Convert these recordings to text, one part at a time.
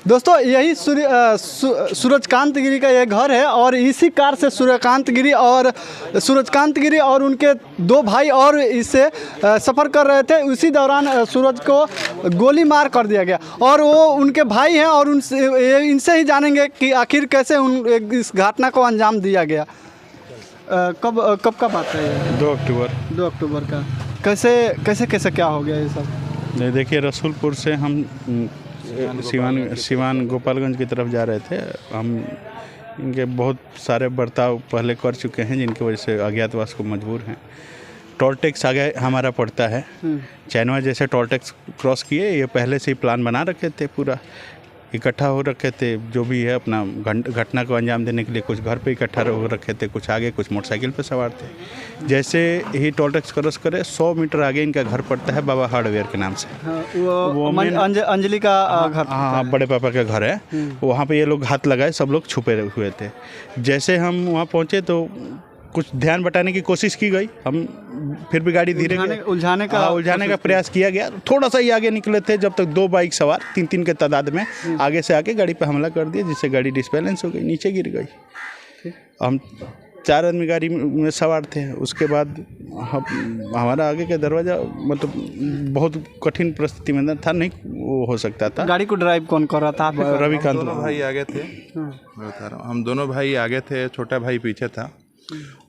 दोस्तों यही सूरजकांत गिरी का ये घर है और इसी कार से सूर्यकांत गिरी और सूरजकांत गिरी और उनके दो भाई और इससे सफ़र कर रहे थे। उसी दौरान सूरज को गोली मार कर दिया गया और वो उनके भाई हैं और इनसे ही जानेंगे कि आखिर कैसे इस घटना को अंजाम दिया गया। कब का बात है ये? 2 अक्टूबर का। कैसे क्या हो गया ये सब? नहीं, देखिए, रसूलपुर से हम सिवान गोपालगंज की तरफ जा रहे थे। हम इनके बहुत सारे बर्ताव पहले कर चुके हैं जिनकी वजह से अज्ञातवास को मजबूर हैं। टोल टैक्स आगे हमारा पड़ता है, चैनवा जैसे टोल टैक्स क्रॉस किए, ये पहले से ही प्लान बना रखे थे, पूरा इकट्ठा हो रखे थे। जो भी है अपना घटना को अंजाम देने के लिए कुछ घर पे इकट्ठा हो रखे थे, कुछ आगे, कुछ मोटरसाइकिल पे सवार थे। जैसे ही टोल टैक्स क्रॉस करे 100 मीटर आगे इनका घर पड़ता है, बाबा हार्डवेयर के नाम से। वो अंजलि का घर। हाँ, बड़े पापा का घर है। वहाँ पे ये लोग हाथ लगाए, सब लोग छुपे हुए थे। जैसे हम वहाँ पहुँचे तो कुछ ध्यान बटाने की कोशिश की गई, हम फिर भी गाड़ी धीरे उलझाने का प्रयास किया गया। थोड़ा सा ही आगे निकले थे जब तक 2 बाइक सवार 3-3 के तादाद में आगे से आके गाड़ी पे हमला कर दिया, जिससे गाड़ी डिसबैलेंस हो गई, नीचे गिर गई। हम 4 आदमी गाड़ी में सवार थे। उसके बाद हमारा आगे का दरवाज़ा मतलब बहुत कठिन परिस्थिति में था, नहीं वो हो सकता था। गाड़ी को ड्राइव कौन कर रहा था? रविकांत। दोनों भाई आगे थे, मैं बता रहा हूँ, हम दोनों भाई आगे थे, छोटा भाई पीछे था।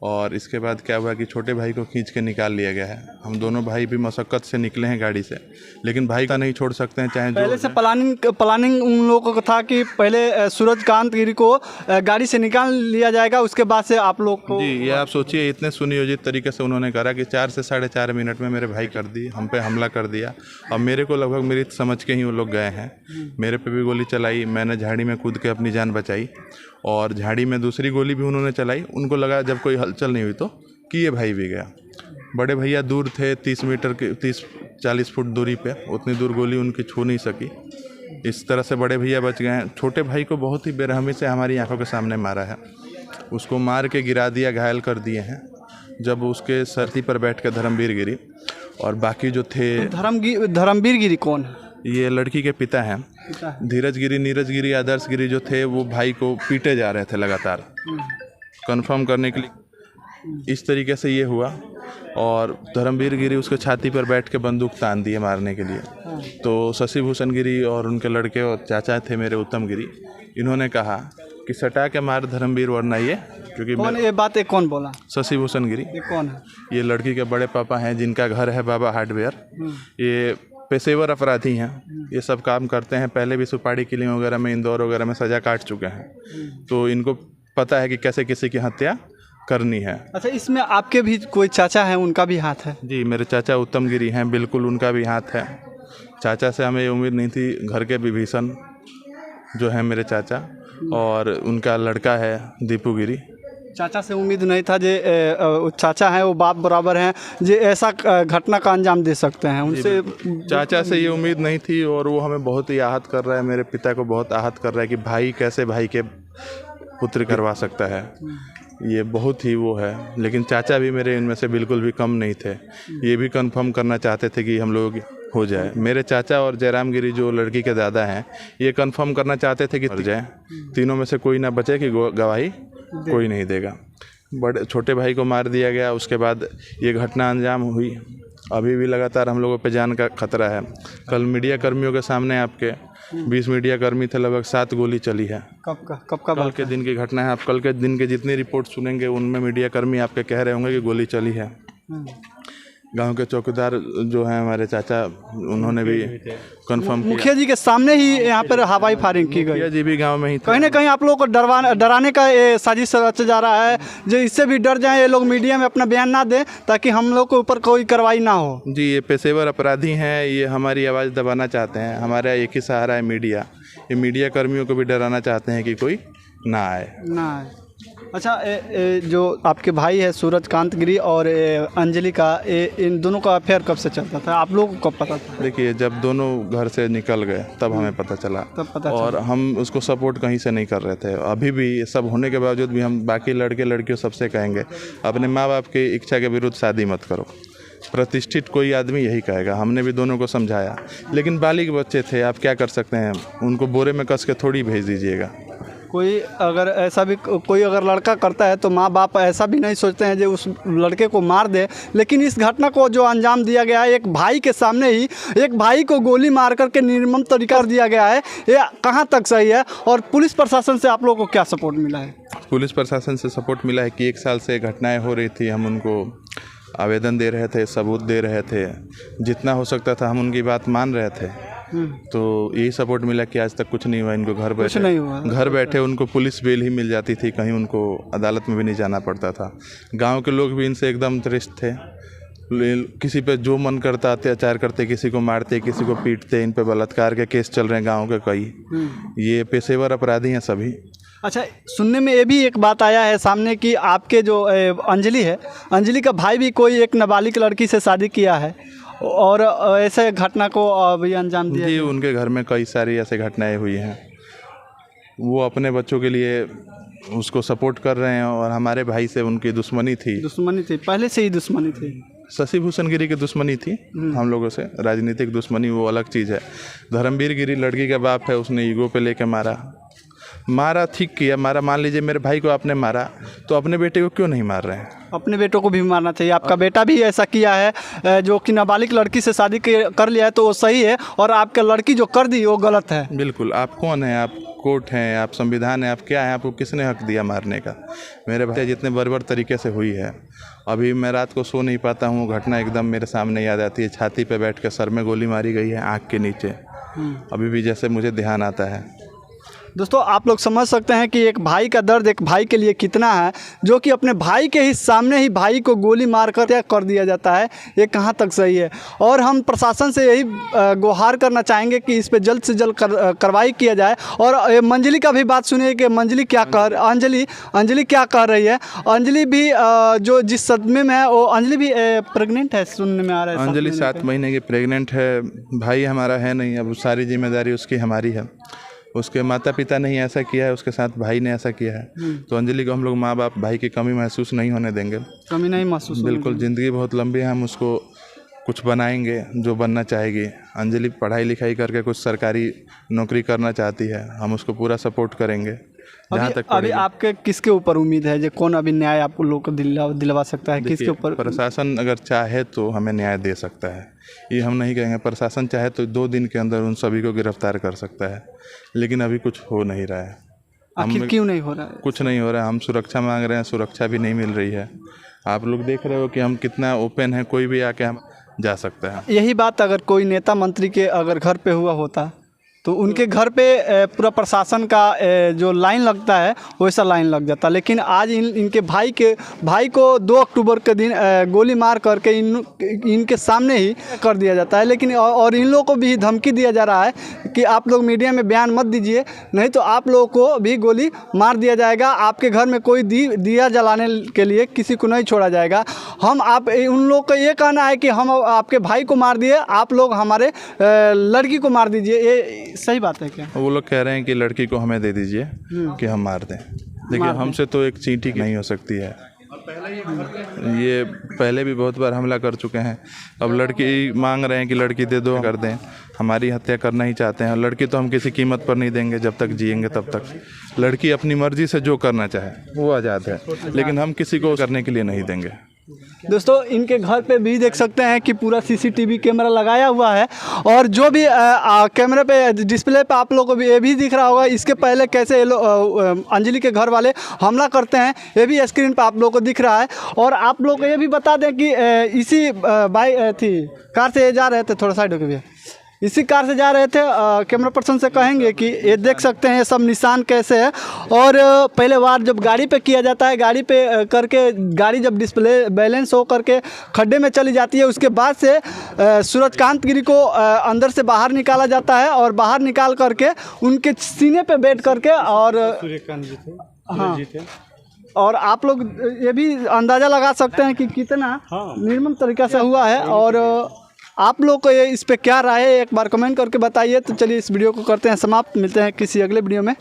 और इसके बाद क्या हुआ कि छोटे भाई को खींच के निकाल लिया गया है। हम दोनों भाई भी मशक्क़त से निकले हैं गाड़ी से, लेकिन भाई का नहीं छोड़ सकते हैं, चाहे पहले से प्लानिंग उन लोगों को था कि पहले सूरजकांत गिरी को गाड़ी से निकाल लिया जाएगा, उसके बाद से आप लोग को। जी, ये आप सोचिए, इतने सुनियोजित तरीके से उन्होंने करा कि 4 से 4.5 मिनट में मेरे भाई कर दी, हम पे हमला कर दिया। और मेरे को लगभग मेरी समझ के ही वो लोग गए हैं। मेरे पे भी गोली चलाई, मैंने झाड़ी में कूद के अपनी जान बचाई, और झाड़ी में दूसरी गोली भी उन्होंने चलाई। उनको लगा जब कोई हलचल नहीं हुई तो कि ये भाई भी गया। बड़े भैया दूर थे 30-40 फुट दूरी पे, उतनी दूर गोली उनकी छू नहीं सकी। इस तरह से बड़े भैया बच गए हैं। छोटे भाई को बहुत ही बेरहमी से हमारी आंखों के सामने मारा है, उसको मार के गिरा दिया, घायल कर दिए हैं। जब उसके सरती पर बैठ के धर्मवीर गिरी और बाकी जो थे। धर्मवीर गिरी कौन है? ये लड़की के पिता हैं। धीरज गिरी, नीरज गिरी, आदर्श गिरी जो थे वो भाई को पीटे जा रहे थे लगातार, कंफर्म करने के लिए। इस तरीके से ये हुआ और धर्मवीर गिरी उसके छाती पर बैठ के बंदूक तान दिए मारने के लिए। तो शशि भूषण गिरी और उनके लड़के और चाचा थे मेरे उत्तम गिरी, इन्होंने कहा कि सटा के मार धर्मवीर वरना ये, क्योंकि ये बात कौन बोला? शशि भूषण गिरी। ये कौन है? ये लड़की के बड़े पापा हैं जिनका घर है बाबा हार्डवेयर। ये पेशेवर अपराधी हैं, ये सब काम करते हैं। पहले भी सुपारी किलिंग वगैरह में, इंदौर वगैरह में सज़ा काट चुके हैं, तो इनको पता है कि कैसे किसी की हत्या करनी है। अच्छा, इसमें आपके भी कोई चाचा हैं, उनका भी हाथ है? जी, मेरे चाचा उत्तम गिरी हैं, बिल्कुल उनका भी हाथ है। चाचा से हमें ये उम्मीद नहीं थी। घर के विभीषण जो है मेरे चाचा, और उनका लड़का है दीपू गिरी। चाचा से उम्मीद नहीं था जो चाचा हैं वो बाप बराबर हैं, जो ऐसा घटना का अंजाम दे सकते हैं। उनसे चाचा से ये उम्मीद नहीं थी, और वो हमें बहुत ही आहत कर रहा है, मेरे पिता को बहुत आहत कर रहा है कि भाई कैसे भाई के पुत्र करवा सकता है। ये बहुत ही वो है। लेकिन चाचा भी मेरे इनमें से बिल्कुल भी कम नहीं थे, ये भी कंफर्म करना चाहते थे कि हम लोग हो जाए। मेरे चाचा और जयराम गिरी जो लड़की के दादा हैं, ये कंफर्म करना चाहते थे कि हो जाए, तीनों में से कोई ना बचे, कि गवाही कोई नहीं देगा। बड़े छोटे भाई को मार दिया गया, उसके बाद ये घटना अंजाम हुई। अभी भी लगातार हम लोगों पे जान का खतरा है। कल मीडिया कर्मियों के सामने आपके 20 मीडिया कर्मी थे, लगभग 7 गोली चली है। कब का कल के दिन की घटना है। आप कल के दिन के जितनी रिपोर्ट सुनेंगे उनमें मीडिया कर्मी आपके कह रहे होंगे कि गोली चली है। गांव के चौकीदार जो हैं हमारे चाचा, उन्होंने भी कंफर्म किया। मुखिया जी के सामने ही यहाँ पर हवाई फायरिंग की गई। मुखिया जी भी गांव में ही थे। कहीं ना कहीं आप लोगों को डराने का ये साजिश रचा जा रहा है, जो इससे भी डर जाएं ये लोग, मीडिया में अपना बयान ना दें, ताकि हम लोग के ऊपर कोई कार्रवाई ना हो। जी, ये पेशेवर अपराधी हैं, ये हमारी आवाज़ दबाना चाहते हैं। हमारा एक ही सहारा है मीडिया। ये मीडिया कर्मियों को भी डराना चाहते हैं कि कोई ना आए। अच्छा, जो आपके भाई है सूरजकांत गिरी और अंजलि का, इन दोनों का अफेयर कब से चलता था, आप लोगों को कब पता था? देखिए, जब दोनों घर से निकल गए तब हमें पता चला। और हम उसको सपोर्ट कहीं से नहीं कर रहे थे। अभी भी ये सब होने के बावजूद भी हम बाकी लड़के लड़कियों सबसे कहेंगे, अपने माँ बाप की इच्छा के विरुद्ध शादी मत करो। प्रतिष्ठित कोई आदमी यही कहेगा। हमने भी दोनों को समझाया, लेकिन बालिग बच्चे थे, आप क्या कर सकते हैं, उनको बोरे में कस के थोड़ी भेज दीजिएगा। कोई अगर ऐसा भी कोई अगर लड़का करता है तो माँ बाप ऐसा भी नहीं सोचते हैं जो उस लड़के को मार दे, लेकिन इस घटना को जो अंजाम दिया गया है एक भाई के सामने ही, एक भाई को गोली मार करके निर्मम तरीका दिया गया है, ये कहाँ तक सही है? और पुलिस प्रशासन से आप लोगों को क्या सपोर्ट मिला है? पुलिस प्रशासन से सपोर्ट मिला है कि 1 साल से घटनाएं हो रही थी, हम उनको आवेदन दे रहे थे, सबूत दे रहे थे, जितना हो सकता था हम उनकी बात मान रहे थे। तो यही सपोर्ट मिला कि आज तक कुछ नहीं हुआ। इनको घर बैठे उनको पुलिस बेल ही मिल जाती थी, कहीं उनको अदालत में भी नहीं जाना पड़ता था। गांव के लोग भी इनसे एकदम त्रस्त थे, किसी पे जो मन करता अत्याचार करते, किसी को मारते, किसी को पीटते। इन पे बलात्कार के केस चल रहे हैं गाँव के कई, ये पेशेवर अपराधी हैं सभी। अच्छा, सुनने में ये भी एक बात आया है सामने कि आपके जो अंजलि है, अंजलि का भाई भी कोई एक नाबालिग लड़की से शादी किया है और ऐसे घटना को अभी अंजाम दिया जी। उनके घर में कई सारी ऐसे घटनाएं हुई हैं, वो अपने बच्चों के लिए उसको सपोर्ट कर रहे हैं और हमारे भाई से उनकी दुश्मनी थी, पहले से ही दुश्मनी थी। शशि भूषण गिरी की दुश्मनी थी हम लोगों से, राजनीतिक दुश्मनी वो अलग चीज़ है। धर्मवीर गिरी लड़की का बाप है, उसने ईगो पे लेके मारा, ठीक किया, मारा। मान लीजिए मेरे भाई को आपने मारा, तो अपने बेटे को क्यों नहीं मार रहे हैं? अपने बेटों को भी मारना चाहिए। आपका बेटा भी ऐसा किया है, जो कि नाबालिग लड़की से शादी कर लिया है, तो वो सही है, और आपका लड़की जो कर दी वो गलत है। बिल्कुल। आप कौन हैं? आप कोर्ट हैं, आप संविधान हैं, आप क्या हैं? आपको किसने हक दिया मारने का? मेरे भाई जितने बर्बर तरीके से हुई है, अभी मैं रात को सो नहीं पाता हूँ, घटना एकदम मेरे सामने याद आती है। छाती पे बैठ के सर में गोली मारी गई है, आँख के नीचे, अभी भी जैसे मुझे ध्यान आता है। दोस्तों, आप लोग समझ सकते हैं कि एक भाई का दर्द एक भाई के लिए कितना है, जो कि अपने भाई के ही सामने ही भाई को गोली मार कर दिया जाता है। ये कहाँ तक सही है? और हम प्रशासन से यही गुहार करना चाहेंगे कि इस पे जल्द से जल्द कार्रवाई किया जाए। और मंजली का भी बात सुनिए कि मंजली क्या अंजलि क्या कर रही है। अंजलि भी जो जिस सदमे में है, वो अंजलि भी प्रेग्नेंट है, सुनने में आ रहा है। अंजलि 7 महीने की प्रेग्नेंट है। भाई हमारा है नहीं, अब सारी जिम्मेदारी उसकी हमारी है। उसके माता पिता ने ही ऐसा किया है, उसके साथ भाई ने ऐसा किया है, तो अंजलि को हम लोग माँ बाप भाई की कमी महसूस नहीं होने देंगे। कमी नहीं महसूस? बिल्कुल। ज़िंदगी बहुत लंबी है, हम उसको कुछ बनाएंगे जो बनना चाहेगी। अंजलि पढ़ाई लिखाई करके कुछ सरकारी नौकरी करना चाहती है, हम उसको पूरा सपोर्ट करेंगे जहाँ तक। अभी आपके किसके ऊपर उम्मीद है, जो कौन अभी न्याय आप लोगों को दिलवा सकता है? किसके ऊपर? प्रशासन अगर चाहे तो हमें न्याय दे सकता है, ये हम नहीं कहेंगे। प्रशासन चाहे तो 2 दिन के अंदर उन सभी को गिरफ्तार कर सकता है, लेकिन अभी कुछ हो नहीं रहा है। आखिर क्यों नहीं हो रहा है? कुछ नहीं हो रहा है। हम सुरक्षा मांग रहे हैं, सुरक्षा भी नहीं मिल रही है। आप लोग देख रहे हो कि हम कितना ओपन है, कोई भी आके हम जा सकता है। यही बात अगर कोई नेता मंत्री के अगर घर पे हुआ होता तो उनके घर पे पूरा प्रशासन का जो लाइन लगता है वैसा लाइन लग जाता, लेकिन आज इनके भाई को 2 अक्टूबर के दिन गोली मार करके इनके सामने ही कर दिया जाता है। लेकिन और इन लोगों को भी धमकी दिया जा रहा है कि आप लोग मीडिया में बयान मत दीजिए, नहीं तो आप लोगों को भी गोली मार दिया जाएगा। आपके घर में कोई दिया जलाने के लिए किसी को नहीं छोड़ा जाएगा। उन लोग का ये कहना है कि हम आपके भाई को मार दिए, आप लोग हमारे लड़की को मार दीजिए। ये सही बात है क्या? वो लोग कह रहे हैं कि लड़की को हमें दे दीजिए कि हम मार दें। देखिए, हमसे तो एक चींटी नहीं हो सकती है। ये पहले भी बहुत बार हमला कर चुके हैं। अब लड़की मांग रहे हैं कि लड़की दे दो, कर दें। हमारी हत्या करना ही चाहते हैं। लड़की तो हम किसी कीमत पर नहीं देंगे, जब तक जिएंगे तब तक। लड़की अपनी मर्जी से जो करना चाहे वो आज़ाद है, लेकिन हम किसी को करने के लिए नहीं देंगे। दोस्तों, इनके घर पे भी देख सकते हैं कि पूरा CCTV कैमरा लगाया हुआ है, और जो भी कैमरे पे डिस्प्ले पे आप लोगों को भी ये भी दिख रहा होगा, इसके पहले कैसे ये लोग अंजलि के घर वाले हमला करते हैं, ये भी स्क्रीन पे आप लोगों को दिख रहा है। और आप लोग को ये भी बता दें कि इसी कार से जा रहे थे, थोड़ा साइड होके भी, इसी कार से जा रहे थे। कैमरा पर्सन से कहेंगे कि ये देख सकते हैं सब निशान कैसे है। और पहले वार जब गाड़ी पे किया जाता है, गाड़ी पे करके गाड़ी जब डिस्प्ले बैलेंस हो करके खड्डे में चली जाती है, उसके बाद से सूरजकांत गिरी को अंदर से बाहर निकाला जाता है, और बाहर निकाल करके उनके सीने पे बैठ करके, और हाँ, और आप लोग ये भी अंदाज़ा लगा सकते हैं कि कितना निर्मम तरीक़ा से हुआ है। और आप लोग को ये इस पे क्या राय है, एक बार कमेंट करके बताइए। तो चलिए इस वीडियो को करते हैं समाप्त, मिलते हैं किसी अगले वीडियो में।